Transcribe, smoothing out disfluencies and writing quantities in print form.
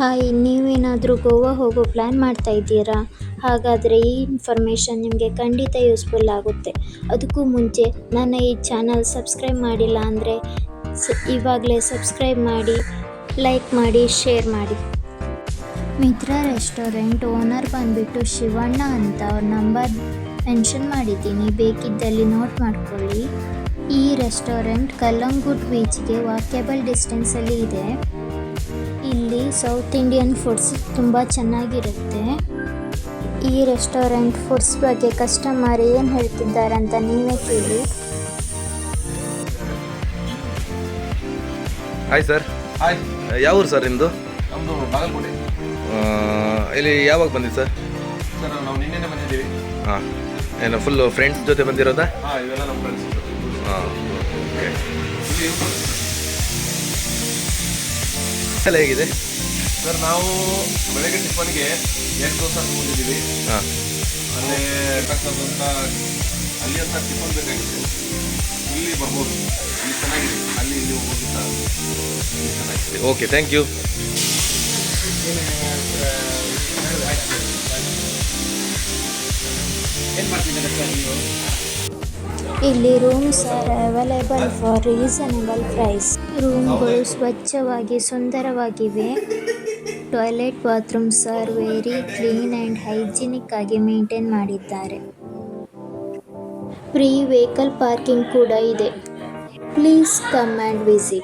Hi, ನೀವೇನಾದರೂ ಗೋವಾ ಹೋಗೋ plan ಮಾಡ್ತಾ ಇದ್ದೀರಾ? ಹಾಗಾದರೆ ಈ ಇನ್ಫಾರ್ಮೇಷನ್ ನಿಮಗೆ ಖಂಡಿತ ಯೂಸ್ಫುಲ್ ಆಗುತ್ತೆ. ಅದಕ್ಕೂ ಮುಂಚೆ ನನ್ನ ಈ ಚಾನಲ್ ಸಬ್ಸ್ಕ್ರೈಬ್ ಮಾಡಿಲ್ಲ ಅಂದರೆ ಇವಾಗಲೇ ಸಬ್ಸ್ಕ್ರೈಬ್ ಮಾಡಿ, ಲೈಕ್ ಮಾಡಿ, ಶೇರ್ ಮಾಡಿ. ಮಿತ್ರ ರೆಸ್ಟೋರೆಂಟ್ ಓನರ್ ಬಂದುಬಿಟ್ಟು ಶಿವಣ್ಣ ಅಂತ ಅವ್ರ ನಂಬರ್ ಮೆನ್ಷನ್ ಮಾಡಿದ್ದೀನಿ, ಬೇಕಿದ್ದಲ್ಲಿ ನೋಟ್ ಮಾಡ್ಕೊಳ್ಳಿ. ಈ ರೆಸ್ಟೋರೆಂಟ್ ಕಲ್ಲಂಗುಡ್ ಬೀಚ್ಗೆ ವಾಕೇಬಲ್ ಡಿಸ್ಟೆನ್ಸಲ್ಲಿ ಇದೆ. ಇಲ್ಲಿ ಸೌತ್ ಇಂಡಿಯನ್ ಫುಡ್ಸ್ ತುಂಬ ಚೆನ್ನಾಗಿರುತ್ತೆ. ಈ ರೆಸ್ಟೋರೆಂಟ್ ಫುಡ್ಸ್ ಬಗ್ಗೆ ಕಸ್ಟಮರ್ ಏನು ಹೇಳ್ತಿದ್ದಾರೆ ಅಂತ ನೀವೇ ಕೇಳಿ. Hi sir. ಹಾಯ್, ಯಾವ ಊರು ಸರ್ ನಿಮ್ಮದು? ನಮ್ಮದು ಬಾಗಲಕೋಟೆ. ಇಲ್ಲಿ ಯಾವಾಗ ಬಂದಿದ್ದು ಸರ್? ಸರ್ ನಾವು ನಿನ್ನೆನೇ ಬಂದಿದ್ದೀವಿ. ಹಾಂ, ಏನು ಫುಲ್ಲು ಫ್ರೆಂಡ್ಸ್ ಜೊತೆ ಬಂದಿರೋದಾ? ಹಾಂ, ಇವೆಲ್ಲ ನಮ್ಮ ಫ್ರೆಂಡ್ಸ್. ಹಾಂ, ಓಕೆ. ಎಲ್ಲ ಹೇಗಿದೆ ಸರ್, ನಾವು ಬೆಳಗ್ಗೆ ಟಿಫನ್ಗೆ ಎಗ್ ದೋಸೆ ತಗೊಂಡಿದ್ದೀವಿ. ಹಾಂ, ಅಲ್ಲೇ ಅಂತ ಅಲ್ಲಿ ಅಂತ ಟಿಫನ್ ಬೇಕಾಗಿತ್ತು. ಇಲ್ಲಿ ಬರ್ಬೋದು, ಇಲ್ಲಿ ಚೆನ್ನಾಗಿದೆ. ಅಲ್ಲಿ ಇಲ್ಲಿ ಹೋಗೋದಿಲ್ಲ, ಚೆನ್ನಾಗಿದೆ. Okay, thank you. ಏನು ಮಾಡ್ತಿದ್ದೀರಾ ಸರ್ ನೀವು? ಇಲ್ಲಿ rooms are available for reasonable price. ರೂಮ್ಗಳು ಸ್ವಚ್ಛವಾಗಿ ಸುಂದರವಾಗಿವೆ. Toilet bathrooms are very clean and hygienic ಆಗಿ ಮೇಂಟೈನ್ ಮಾಡಿದ್ದಾರೆ. ಫ್ರೀ ವೆಹಿಕಲ್ ಪಾರ್ಕಿಂಗ್ ಕೂಡ ಇದೆ. Please come and visit.